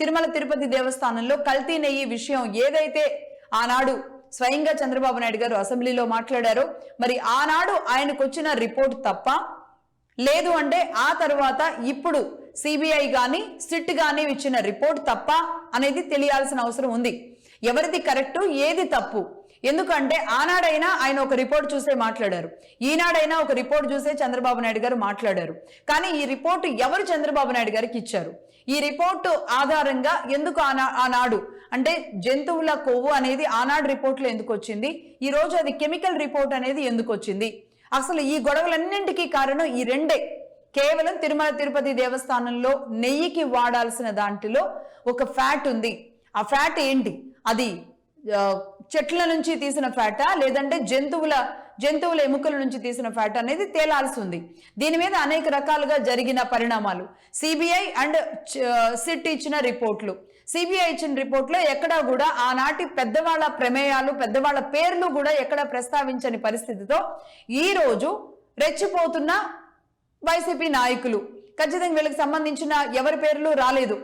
తిరుమల తిరుపతి దేవస్థానంలో కల్తీ నెయ్యి విషయం ఏదైతే ఆనాడు స్వయంగా చంద్రబాబు నాయుడు గారు అసెంబ్లీలో మాట్లాడారో, మరి ఆనాడు ఆయనకు వచ్చిన రిపోర్ట్ తప్ప, లేదు అంటే ఆ తర్వాత ఇప్పుడు సిబిఐ గాని సిట్ గాని ఇచ్చిన రిపోర్ట్ తప్ప అనేది తెలియాల్సిన అవసరం ఉంది. ఎవరిది కరెక్టు, ఏది తప్పు? ఎందుకంటే ఆనాడైనా ఆయన ఒక రిపోర్ట్ చూసే మాట్లాడారు, ఈనాడైనా ఒక రిపోర్ట్ చూసే చంద్రబాబు నాయుడు గారు మాట్లాడారు. కానీ ఈ రిపోర్టు ఎవరు చంద్రబాబు నాయుడు గారికి ఇచ్చారు? ఈ రిపోర్టు ఆధారంగా ఎందుకు ఆనాడు అంటే జంతువుల కొవ్వు అనేది ఆనాడు రిపోర్ట్లో ఎందుకు వచ్చింది, ఈ రోజు అది కెమికల్ రిపోర్ట్ అనేది ఎందుకు వచ్చింది? అసలు ఈ గొడవలన్నింటికీ కారణం ఈ రెండే. కేవలం తిరుమల తిరుపతి దేవస్థానంలో నెయ్యికి వాడాల్సిన దాంట్లో ఒక ఫ్యాట్ ఉంది. ఆ ఫ్యాట్ ఏంటి? అది చెట్ల నుంచి తీసిన ఫ్యాటా, లేదంటే జంతువుల ఎముకల నుంచి తీసిన ఫ్యాట్ అనేది తేలాల్సి ఉంది. దీని మీద అనేక రకాలుగా జరిగిన పరిణామాలు, సిబిఐ అండ్ సిట్ ఇచ్చిన రిపోర్ట్లు. సిబిఐ ఇచ్చిన రిపోర్ట్లో ఎక్కడా కూడా ఆనాటి పెద్దవాళ్ళ ప్రమేయాలు, పెద్దవాళ్ళ పేర్లు కూడా ఎక్కడ ప్రస్తావించని పరిస్థితితో ఈ రోజు రెచ్చిపోతున్న వైసీపీ నాయకులు, ఖచ్చితంగా వీళ్ళకి సంబంధించిన ఎవరి పేర్లు రాలేదు.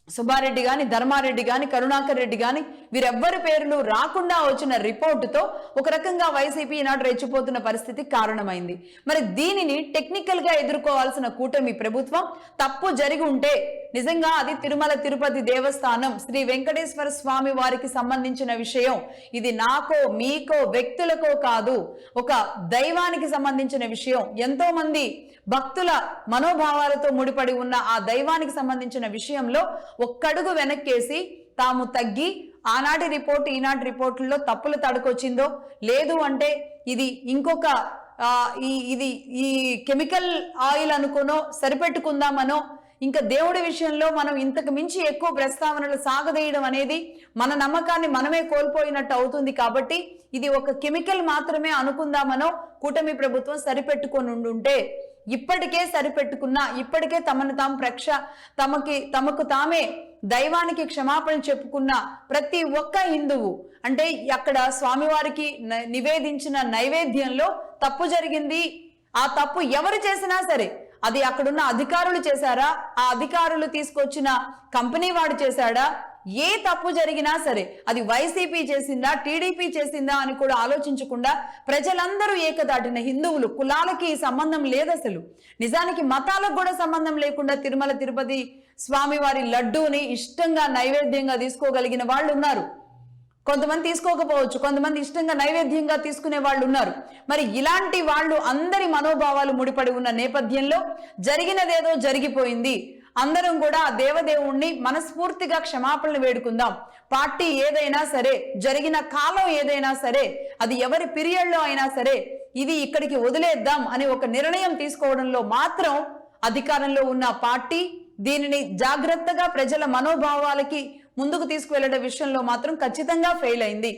సుబ్బారెడ్డి గాని, ధర్మారెడ్డి గాని, కరుణాకర్ రెడ్డి గాని, వీరెవ్వరి పేర్లు రాకుండా వచ్చిన రిపోర్టుతో ఒక రకంగా వైసీపీ ఈనాడు రెచ్చిపోతున్న పరిస్థితి కారణమైంది. మరి దీనిని టెక్నికల్ గా ఎదుర్కోవాల్సిన కూటమి ప్రభుత్వం తప్పు జరిగి ఉంటే నిజంగా అది తిరుమల తిరుపతి దేవస్థానం శ్రీ వెంకటేశ్వర స్వామి వారికి సంబంధించిన విషయం. ఇది నాకో మీకో వ్యక్తులకో కాదు, ఒక దైవానికి సంబంధించిన విషయం. ఎంతో మంది భక్తుల మనోభావాలతో ముడిపడి ఉన్న ఆ దైవానికి సంబంధించిన విషయంలో ఒక్కడుగు వెనక్కేసి తాము తగ్గి ఆనాటి రిపోర్ట్ ఈనాటి రిపోర్టుల్లో తప్పులు తడుకొచ్చిందో, లేదు అంటే ఇది ఇంకొక ఈ కెమికల్ ఆయిల్ అనుకునో సరిపెట్టుకుందామనో, ఇంకా దేవుడి విషయంలో మనం ఇంతకు మించి ఎక్కువ ప్రస్తావనలు సాగదీయడం అనేది మన నమ్మకాన్ని మనమే కోల్పోయినట్టు అవుతుంది. కాబట్టి ఇది ఒక కెమికల్ మాత్రమే అనుకుందామనో కూటమి ప్రభుత్వం సరిపెట్టుకొని ఉండుంటే, ఇప్పటికే సరిపెట్టుకున్నా, ఇప్పటికే తమకు తామే దైవానికి క్షమాపణ చెప్పుకున్న ప్రతి ఒక్క హిందువు, అంటే అక్కడ స్వామివారికి నివేదించిన నైవేద్యంలో తప్పు జరిగింది, ఆ తప్పు ఎవరు చేసినా సరే, అది అక్కడున్న అధికారులు చేశారా, ఆ అధికారులు తీసుకొచ్చిన కంపెనీ వాడు చేశాడా, ఏ తప్పు జరిగినా సరే అది వైసీపీ చేసిందా టీడీపీ చేసిందా అని కూడా ఆలోచించకుండా ప్రజలందరూ ఏకదాటిన హిందువులు, కులాలకి సంబంధం లేదు, అసలు నిజానికి మతాలకు కూడా సంబంధం లేకుండా తిరుమల తిరుపతి స్వామివారి లడ్డూని ఇష్టంగా నైవేద్యంగా తీసుకోగలిగిన వాళ్ళు ఉన్నారు. కొంతమంది తీసుకోకపోవచ్చు, కొంతమంది ఇష్టంగా నైవేద్యంగా తీసుకునే వాళ్ళు ఉన్నారు. మరి ఇలాంటి వాళ్ళు అందరి మనోభావాలు ముడిపడి ఉన్న నేపథ్యంలో జరిగినదేదో జరిగిపోయింది. అందరం కూడా ఆ దేవదేవుణ్ణి మనస్ఫూర్తిగా క్షమాపణలు వేడుకుందాం. పార్టీ ఏదైనా సరే, జరిగిన కాలం ఏదైనా సరే, అది ఎవరి పీరియడ్లో అయినా సరే, ఇది ఇక్కడికి వదిలేద్దాం అని ఒక నిర్ణయం తీసుకోవడంలో మాత్రం అధికారంలో ఉన్న పార్టీ దీనిని జాగ్రత్తగా ప్రజల మనోభావాలకి ముందుకు తీసుకువెళ్లడం విషయంలో మాత్రం ఖచ్చితంగా ఫెయిల్ అయింది.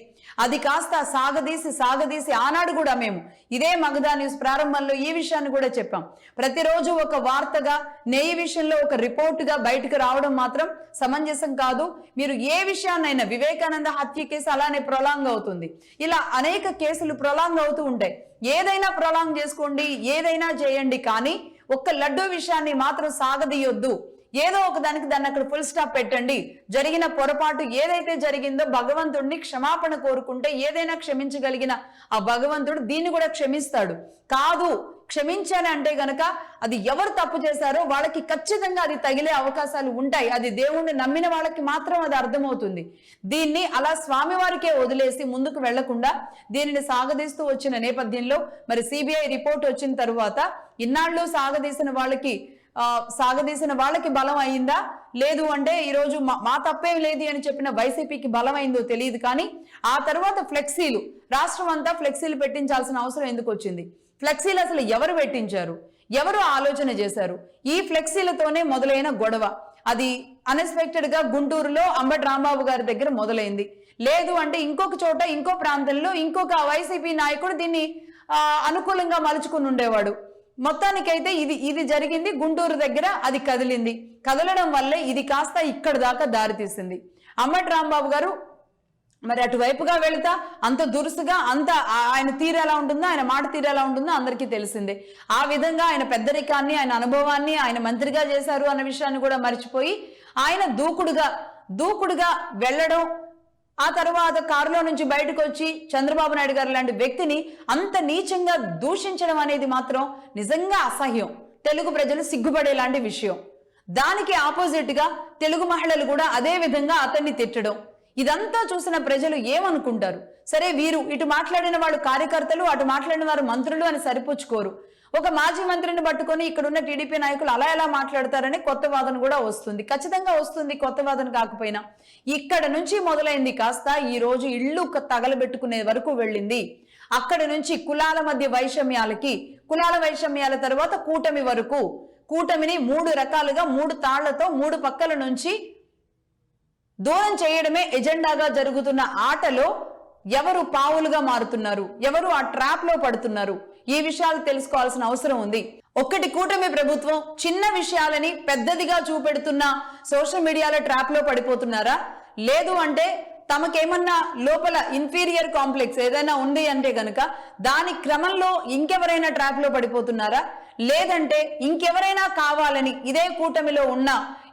అది కాస్త సాగదీసి ఆనాడు కూడా మేము ఇదే మగధా న్యూస్ ప్రారంభంలో ఈ విషయాన్ని కూడా చెప్పాం. ప్రతిరోజు ఒక వార్తగా, నెయ్యి విషయంలో ఒక రిపోర్టుగా బయటకు రావడం మాత్రం సమంజసం కాదు. మీరు ఏ విషయాన్నైనా, వివేకానంద హత్య కేసు అలానే ప్రొలాంగ్ అవుతుంది, ఇలా అనేక కేసులు ప్రొలాంగ్ అవుతూ ఉంటాయి. ఏదైనా ప్రొలాంగ్ చేసుకోండి, ఏదైనా చేయండి, కానీ ఒక్క లడ్డూ విషయాన్ని మాత్రం సాగదీయొద్దు. ఏదో ఒక దాన్ని అక్కడ ఫుల్ స్టాప్ పెట్టండి. జరిగిన పొరపాటు ఏదైతే జరిగిందో భగవంతుడిని క్షమాపణ కోరుకుంటే ఏదైనా క్షమించగలిగిన ఆ భగవంతుడు దీన్ని కూడా క్షమిస్తాడు. కాదు, క్షమించాలి అంటే గనక అది ఎవరు తప్పు చేశారో వాళ్ళకి ఖచ్చితంగా అది తగిలే అవకాశాలు ఉంటాయి. అది దేవుణ్ణి నమ్మిన వాళ్ళకి మాత్రం అది అర్థమవుతుంది. దీన్ని అలా స్వామివారికే వదిలేసి ముందుకు వెళ్లకుండా దీనిని సాగదీస్తూ వచ్చిన నేపథ్యంలో మరి సిబిఐ రిపోర్ట్ వచ్చిన తరువాత ఇన్నాళ్ళు సాగదీసిన వాళ్ళకి బలం అయిందా, లేదు అంటే ఈరోజు మా తప్పేం లేదు అని చెప్పిన వైసీపీకి బలం అయిందో తెలియదు. కానీ ఆ తర్వాత ఫ్లెక్సీలు, రాష్ట్రం అంతా ఫ్లెక్సీలు పెట్టించాల్సిన అవసరం ఎందుకు వచ్చింది? ఫ్లెక్సీలు అసలు ఎవరు పెట్టించారు, ఎవరు ఆలోచన చేశారు? ఈ ఫ్లెక్సీలతోనే మొదలైన గొడవ అది అన్ఎక్స్పెక్టెడ్ గా గుంటూరులో అంబటి రాంబాబు గారి దగ్గర మొదలైంది. లేదు అంటే ఇంకొక చోట, ఇంకో ప్రాంతంలో ఇంకొక వైసీపీ నాయకుడు దీన్ని అనుకూలంగా మలుచుకుని ఉండేవాడు. మొత్తానికైతే ఇది జరిగింది గుంటూరు దగ్గర, అది కదలడం వల్లే ఇది కాస్త ఇక్కడ దాకా దారితీసింది. అంబటి రాంబాబు గారు మరి అటువైపుగా వెళుతా అంత దురుసుగా, అంత ఆయన తీరు ఎలా ఉంటుందో, ఆయన మాట తీరు ఎలా ఉంటుందో అందరికీ తెలిసిందే. ఆ విధంగా ఆయన పెద్దరికాన్ని, ఆయన అనుభవాన్ని, ఆయన మంత్రిగా చేశారు అన్న విషయాన్ని కూడా మర్చిపోయి ఆయన దూకుడుగా వెళ్ళడం, ఆ తర్వాత కారులో నుంచి బయటకు వచ్చి చంద్రబాబు నాయుడు గారు లాంటి వ్యక్తిని అంత నీచంగా దూషించడం అనేది మాత్రం నిజంగా అసహ్యం. తెలుగు ప్రజలు సిగ్గుపడేలాంటి విషయం. దానికి ఆపోజిట్ గా తెలుగు మహిళలు కూడా అదే విధంగా అతన్ని తిట్టడం, ఇదంతా చూసిన ప్రజలు ఏమనుకుంటారు? సరే, వీరు ఇటు మాట్లాడిన వాళ్ళు కార్యకర్తలు, అటు మాట్లాడిన వారు మంత్రులు అని సరిపుచ్చుకోరు. ఒక మాజీ మంత్రిని పట్టుకొని ఇక్కడున్న టీడీపీ నాయకులు అలా ఎలా మాట్లాడతారని కొత్త వాదన కూడా వస్తుంది. ఖచ్చితంగా వస్తుంది, కొత్త వాదన కాకపోయినా. ఇక్కడ నుంచి మొదలైంది కాస్త ఈ రోజు ఇళ్ళు తగలబెట్టుకునే వరకు వెళ్ళింది. అక్కడ నుంచి కులాల మధ్య వైషమ్యాలకి, కులాల వైషమ్యాల తర్వాత కూటమి వరకు, కూటమిని 3 రకాలుగా 3 తాళ్లతో 3 పక్కల నుంచి దూరం చేయడమే ఎజెండాగా జరుగుతున్న ఆటలో ఎవరు పావులుగా మారుతున్నారు, ఎవరు ఆ ట్రాప్ లో పడుతున్నారు, ఈ విషయాలు తెలుసుకోవాల్సిన అవసరం ఉంది. ఒక్కటి, కూటమి ప్రభుత్వం చిన్న విషయాలని పెద్దదిగా చూపెడుతున్న సోషల్ మీడియాలో ట్రాప్ లో పడిపోతున్నారా? లేదు అంటే తమకేమన్నా లోపల ఇన్ఫీరియర్ కాంప్లెక్స్ ఏదైనా ఉంది అంటే గనక దాని క్రమంలో ఇంకెవరైనా ట్రాప్ లో పడిపోతున్నారా? లేదంటే ఇంకెవరైనా కావాలని, ఇదే కూటమిలో ఉన్న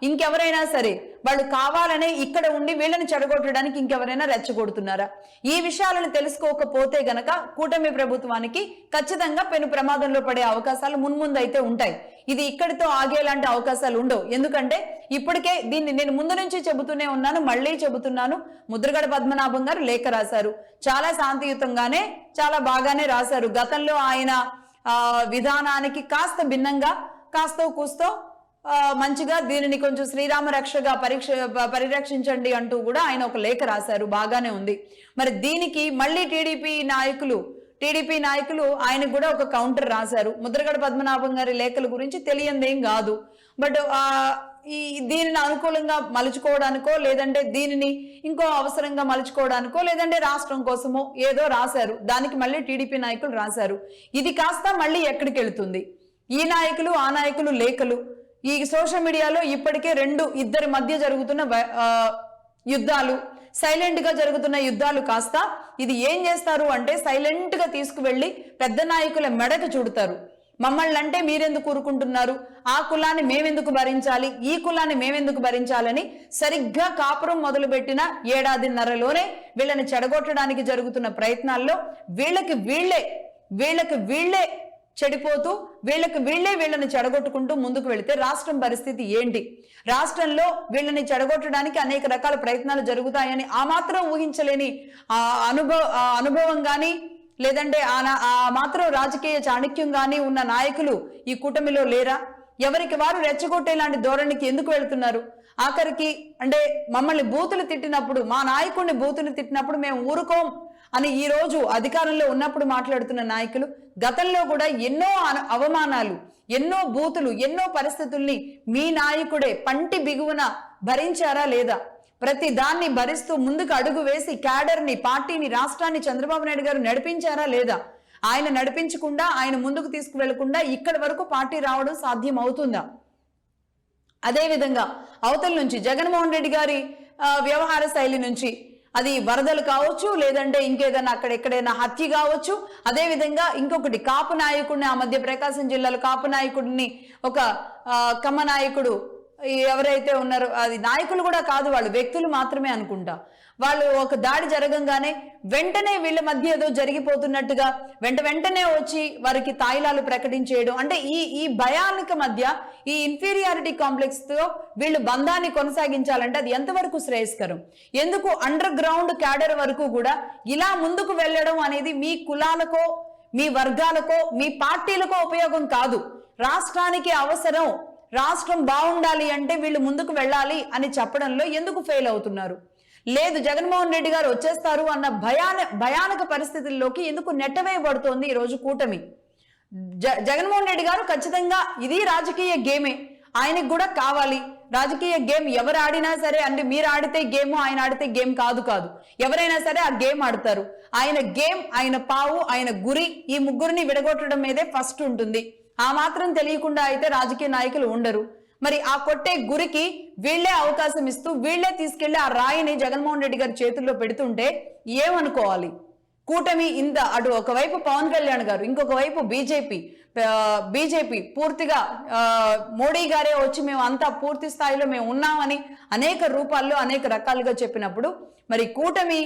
ఇంకెవరైనా సరే వాళ్ళు కావాలనే ఇక్కడ ఉండి వీళ్ళని చెడగొట్టడానికి ఇంకెవరైనా రెచ్చగొడుతున్నారా? ఈ విషయాలను తెలుసుకోకపోతే గనక కూటమి ప్రభుత్వానికి ఖచ్చితంగా పెను ప్రమాదంలో పడే అవకాశాలు మున్ముందైతే ఉంటాయి. ఇది ఇక్కడితో ఆగేలాంటి అవకాశాలు ఉండవు. ఎందుకంటే ఇప్పటికే దీన్ని నేను ముందు నుంచి చెబుతూనే ఉన్నాను, మళ్ళీ చెబుతున్నాను. ముద్రగడ పద్మనాభం గారు లేఖ రాశారు, చాలా శాంతియుతంగానే చాలా బాగానే రాశారు. గతంలో ఆయన విధానానికి కాస్త భిన్నంగా, కాస్తో కూస్తో మంచిగా దీనిని కొంచెం శ్రీరామ రక్షగా పరిరక్షించండి అంటూ కూడా ఆయన ఒక లేఖ రాశారు, బాగానే ఉంది. మరి దీనికి మళ్ళీ టీడీపీ నాయకులు ఆయనకు కూడా ఒక కౌంటర్ రాశారు. ముద్రగడ పద్మనాభం గారి లేఖల గురించి తెలియందేం కాదు, బట్ దీనిని అనుకూలంగా మలుచుకోవడానికో, లేదంటే దీనిని ఇంకో అవసరంగా మలుచుకోవడానికో, లేదంటే రాష్ట్రం కోసమో ఏదో రాశారు. దానికి మళ్ళీ టీడీపీ నాయకులు రాశారు. ఇది కాస్త మళ్ళీ ఎక్కడికి వెళుతుంది? ఈ నాయకులు ఆ నాయకులు లేఖలు, ఈ సోషల్ మీడియాలో ఇప్పటికే ఇద్దరి మధ్య జరుగుతున్న యుద్ధాలు, సైలెంట్ గా జరుగుతున్న యుద్ధాలు కాస్త ఇది ఏం చేస్తారు అంటే సైలెంట్ గా తీసుకువెళ్ళి పెద్ద నాయకుల మెడకు చుడతారు. మమ్మల్ని అంటే మీరెందుకు ఊరుకుంటున్నారు, ఆ కులాన్ని మేమెందుకు భరించాలి, ఈ కులాన్ని మేమెందుకు భరించాలని సరిగ్గా కాపురం మొదలుపెట్టిన 1.5 ఏడాదిన్నరలోనే వీళ్ళని చెడగొట్టడానికి జరుగుతున్న ప్రయత్నాల్లో వీళ్ళకి వీళ్ళే చెడిపోతూ వీళ్ళని చెడగొట్టుకుంటూ ముందుకు వెళితే రాష్ట్రం పరిస్థితి ఏంటి? రాష్ట్రంలో వీళ్ళని చెడగొట్టడానికి అనేక రకాల ప్రయత్నాలు జరుగుతాయని ఆ మాత్రం ఊహించలేని అనుభవం కానీ, లేదంటే ఆ మాత్రం రాజకీయ చాణక్యం కానీ ఉన్న నాయకులు ఈ కూటమిలో లేరా? ఎవరికి వారు రెచ్చగొట్టేలాంటి ధోరణికి ఎందుకు వెళుతున్నారు? ఆఖరికి అంటే మమ్మల్ని బూతులు తిట్టినప్పుడు, మా నాయకుడిని బూతులు తిట్టినప్పుడు మేము ఊరుకోం అని ఈ రోజు అధికారంలో ఉన్నప్పుడు మాట్లాడుతున్న నాయకులు గతంలో కూడా ఎన్నో అవమానాలు, ఎన్నో బూతులు, ఎన్నో పరిస్థితుల్ని మీ నాయకుడే పంటి బిగువున భరించారా లేదా? ప్రతి దాన్ని భరిస్తూ ముందుకు అడుగు వేసి క్యాడర్ని, పార్టీని, రాష్ట్రాన్ని చంద్రబాబు నాయుడు గారు నడిపించారా లేదా? ఆయన నడిపించకుండా, ఆయన ముందుకు తీసుకువెళ్లకుండా ఇక్కడి వరకు పార్టీ రావడం సాధ్యం అవుతుందా? అదేవిధంగా అవతల నుంచి జగన్మోహన్ రెడ్డి గారి వ్యవహార శైలి నుంచి, అది వరదలు కావచ్చు, లేదంటే ఇంకేదైనా అక్కడ ఎక్కడైనా హత్య కావచ్చు, అదే విధంగా ఇంకొకటి కాపు నాయకుడిని, ఆ మధ్య ప్రకాశం జిల్లాలో కాపు నాయకుడిని ఒక కమ్మ నాయకుడు ఎవరైతే ఉన్నారో, అది నాయకులు కూడా కాదు, వాళ్ళు వ్యక్తులు మాత్రమే అనుకుంటా, వాళ్ళు ఒక దాడి జరగంగానే వెంటనే వీళ్ళ మధ్య ఏదో జరిగిపోతున్నట్టుగా వెంటనే వచ్చి వారికి తాయిలాలు ప్రకటించేయడం, అంటే ఈ భయానిక మధ్య ఈ ఇన్ఫీరియారిటీ కాంప్లెక్స్ తో వీళ్ళు బంధాన్ని కొనసాగించాలంటే అది ఎంతవరకు శ్రేయస్కరం? ఎందుకు అండర్ గ్రౌండ్ క్యాడర్ వరకు కూడా ఇలా ముందుకు వెళ్ళడం అనేది మీ కులాలకో, మీ వర్గాలకో, మీ పార్టీలకో ఉపయోగం కాదు. రాష్ట్రానికి అవసరం, రాష్ట్రం బాగుండాలి అంటే వీళ్ళు ముందుకు వెళ్ళాలి అని చెప్పడంలో ఎందుకు ఫెయిల్ అవుతున్నారు? లేదు, జగన్మోహన్ రెడ్డి గారు వచ్చేస్తారు అన్న భయానక పరిస్థితుల్లోకి ఎందుకు నెట్టవేయబడుతోంది ఈరోజు కూటమి? జగన్మోహన్ రెడ్డి గారు ఖచ్చితంగా ఇది రాజకీయ గేమే, ఆయనకు కూడా కావాలి రాజకీయ గేమ్. ఎవరు ఆడినా సరే, అంటే మీరు ఆడితే గేమ్, ఆయన ఆడితే గేమ్ కాదు, ఎవరైనా సరే ఆ గేమ్ ఆడతారు. ఆయన గేమ్, ఆయన పావు, ఆయన గురి, ఈ ముగ్గురిని విడగొట్టడం మీదే ఫస్ట్ ఉంటుంది. ఆ మాత్రం తెలియకుండా అయితే రాజకీయ నాయకులు ఉండరు. మరి ఆ కొట్టే గురికి వీళ్లే అవకాశం ఇస్తూ వీళ్లే తీసుకెళ్లి ఆ రాయిని జగన్మోహన్ రెడ్డి గారి చేతుల్లో పెడుతుంటే ఏమనుకోవాలి? కూటమి ఇంత అటు ఒకవైపు పవన్ కళ్యాణ్ గారు, ఇంకొక వైపు బీజేపీ, బీజేపీ పూర్తిగా మోడీ గారే వచ్చి మేము అంతా పూర్తి స్థాయిలో మేము ఉన్నామని అనేక రూపాల్లో అనేక రకాలుగా చెప్పినప్పుడు మరి కూటమి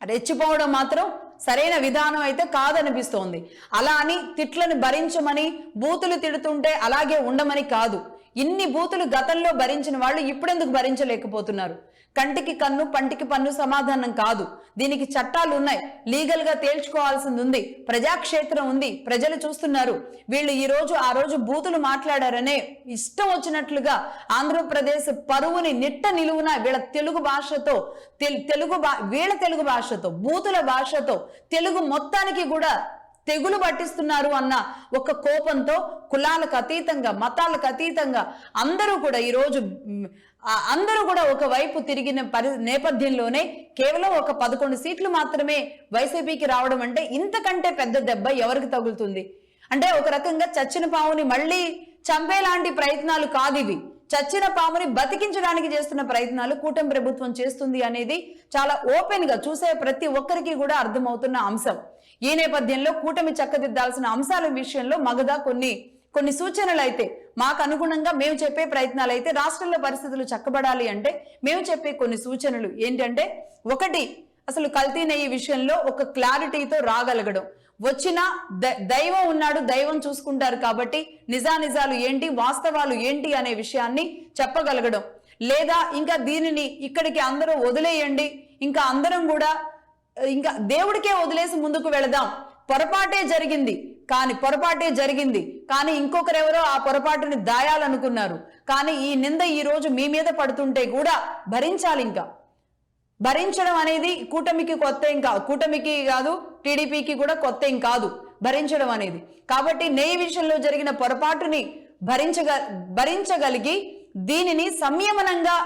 రెచ్చిపోవడం మాత్రం సరైన విధానం అయితే కాదనిపిస్తోంది. అలా అని తిట్లను భరించమని బూతులు తిడుతుంటే అలాగే ఉండమని కాదు. ఇన్ని బూతులు గతంలో భరించిన వాళ్ళు ఇప్పుడెందుకు భరించలేకపోతున్నారు? కంటికి కన్ను పంటికి పన్ను సమాధానం కాదు. దీనికి చట్టాలు ఉన్నాయి, లీగల్ గా తేల్చుకోవాల్సింది ఉంది, ప్రజాక్షేత్రం ఉంది, ప్రజలు చూస్తున్నారు. వీళ్ళు ఈ రోజు ఆ రోజు బూతులు మాట్లాడారనే ఇష్టం వచ్చినట్లుగా ఆంధ్రప్రదేశ్ పరువుని నిట్ట నిలువున వీళ్ళ తెలుగు భాషతో వీళ్ళ తెలుగు భాషతో బూతుల భాషతో తెలుగు మొత్తానికి కూడా తెగులు పట్టిస్తున్నారు అన్న ఒక కోపంతో కులాలకు అతీతంగా మతాలకు అతీతంగా అందరూ కూడా ఈరోజు అందరూ కూడా ఒకవైపు తిరిగిన నేపథ్యంలోనే కేవలం ఒక 11 సీట్లు మాత్రమే వైసీపీకి రావడం అంటే ఇంతకంటే పెద్ద దెబ్బ ఎవరికి తగులుతుంది? అంటే ఒక రకంగా చచ్చిన పావుని మళ్ళీ చంపేలాంటి ప్రయత్నాలు కాదు ఇవి. చచ్చిన పాముని బతికించడానికి చేస్తున్న ప్రయత్నాలు కూటమి ప్రభుత్వం చేస్తుంది అనేది చాలా ఓపెన్ గా చూసే ప్రతి ఒక్కరికి కూడా అర్థమవుతున్న అంశం. ఈ నేపథ్యంలో కూటమి చక్కదిద్దాల్సిన అంశాల విషయంలో మగధ కొన్ని సూచనలు అయితే మాకు అనుగుణంగా మేము చెప్పే ప్రయత్నాలు అయితే రాష్ట్రంలో పరిస్థితులు చక్కబడాలి అంటే మేము చెప్పే కొన్ని సూచనలు ఏంటంటే, ఒకటి, అసలు కల్తీ నెయ్యి విషయంలో ఒక క్లారిటీతో రాగలగడం. వచ్చిన దైవం ఉన్నాడు, దైవం చూసుకుంటారు కాబట్టి నిజానిజాలు ఏంటి వాస్తవాలు ఏంటి అనే విషయాన్ని చెప్పగలగడం. లేదా ఇంకా దీనిని ఇక్కడికి అందరూ వదిలేయండి, ఇంకా అందరం కూడా ఇంకా దేవుడికే వదిలేసి ముందుకు వెళదాం, పొరపాటే జరిగింది కానీ ఇంకొకరెవరో ఆ పొరపాటుని దాయాలనుకున్నారు, కానీ ఈ నింద ఈ రోజు మీ మీద పడుతుంటే కూడా భరించాలి. ఇంకా భరించడం అనేది కూటమికి కొత్త ఏం కాదు, కూటమికి కాదు టీడీపీకి కూడా కొత్త ఏం కాదు భరించడం అనేది. కాబట్టి నెయ్యి విషయంలో జరిగిన పొరపాటుని భరించగలిగి దీనిని సంయమనంగా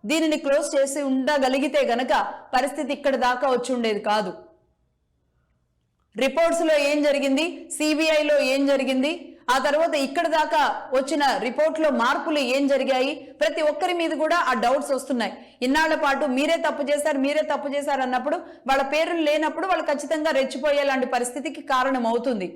దీనిని క్లోజ్ చేసి ఉండగలిగితే గనక పరిస్థితి ఇక్కడ దాకా వచ్చి ఉండేది కాదు. రిపోర్ట్స్ లో ఏం జరిగింది, సిబిఐలో ఏం జరిగింది, ఆ తర్వాత ఇక్కడ దాకా వచ్చిన రిపోర్ట్ లో మార్పులు ఏం జరిగాయి, ప్రతి ఒక్కరి మీద కూడా ఆ డౌట్స్ వస్తున్నాయి. ఇన్నాళ్ల పాటు మీరే తప్పు చేశారు అన్నప్పుడు వాళ్ళ పేర్లు లేనప్పుడు వాళ్ళు ఖచ్చితంగా రెచ్చిపోయేలాంటి పరిస్థితికి కారణం అవుతుంది.